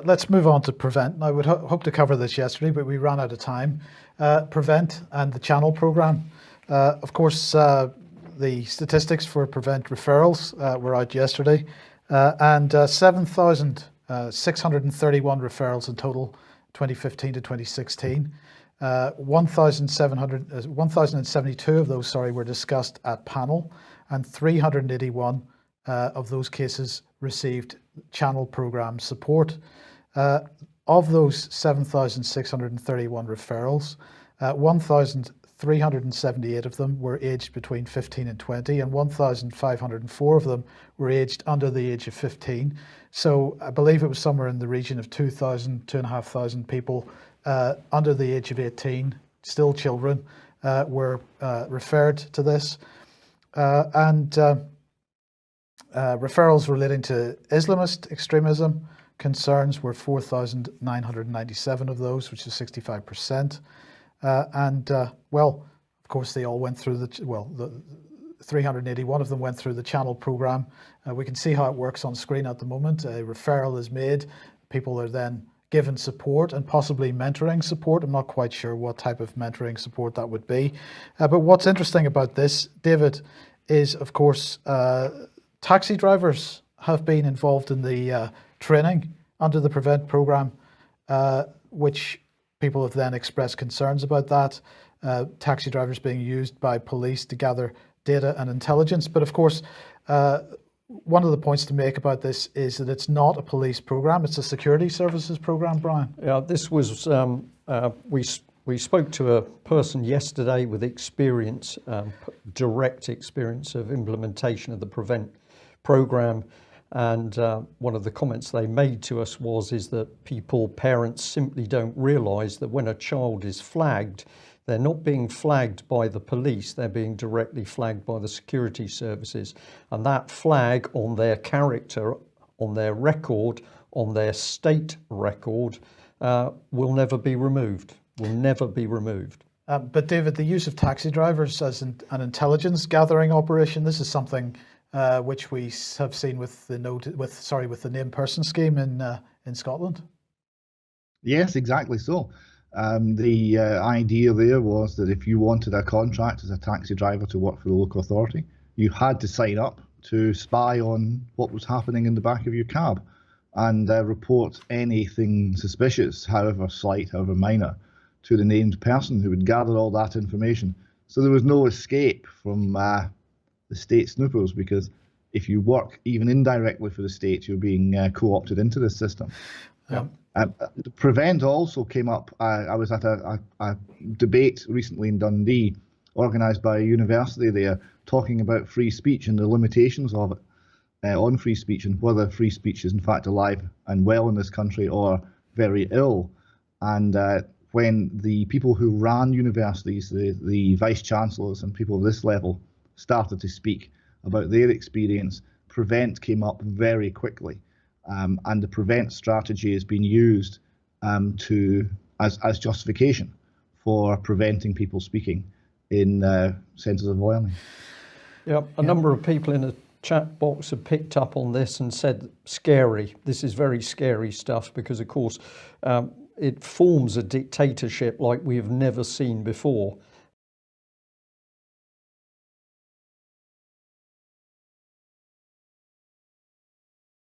Let's move on to prevent. Now, I would hope to cover this yesterday, but we ran out of time. Prevent and the channel program. Of course, the statistics for prevent referrals were out yesterday, and 7,631 referrals in total, 2015 to 2016. 1,072 of those, were discussed at panel, and 381 of those cases received channel program support. Of those 7,631 referrals, 1,378 of them were aged between 15 and 20, and 1,504 of them were aged under the age of 15. So I believe it was somewhere in the region of 2,500 people under the age of 18, still children, were referred to this. Referrals relating to Islamist extremism concerns were 4,997 of those, which is 65%. Well, of course, they all went through the 381 of them went through the channel program. We can see how it works on screen at the moment. A referral is made. People are then given support and possibly mentoring support. I'm not quite sure what type of mentoring support that would be. But what's interesting about this, David, is, of course, taxi drivers have been involved in the training under the Prevent program, which people have then expressed concerns about that. Taxi drivers being used by police to gather data and intelligence. But of course, one of the points to make about this is that it's not a police program, it's a security services program, Brian. Yeah, this was, we spoke to a person yesterday with experience, direct experience of implementation of the Prevent program. And one of the comments they made to us is that parents simply don't realise that when a child is flagged, they're not being flagged by the police, they're being directly flagged by the security services. And that flag on their character, on their record, on their state record, will never be removed, But David, the use of taxi drivers as an intelligence gathering operation, this is something which we have seen with the named person scheme in Scotland. Yes, exactly so. The idea there was that if you wanted a contract as a taxi driver to work for the local authority, you had to sign up to spy on what was happening in the back of your cab and report anything suspicious, however slight, however minor, to the named person who would gather all that information. So there was no escape from the state snoopers, because if you work even indirectly for the state, you're being co-opted into this system. Yeah. Prevent also came up. I was at a debate recently in Dundee, organised by a university there, talking about free speech and the limitations of it on free speech, and whether free speech is in fact alive and well in this country or very ill. And when the people who ran universities, the vice-chancellors and people of this level, started to speak about their experience, Prevent came up very quickly. And the Prevent strategy has been used as justification for preventing people speaking in centres of learning. Yeah, a number of people in the chat box have picked up on this and said, scary. This is very scary stuff, because of course it forms a dictatorship like we have never seen before.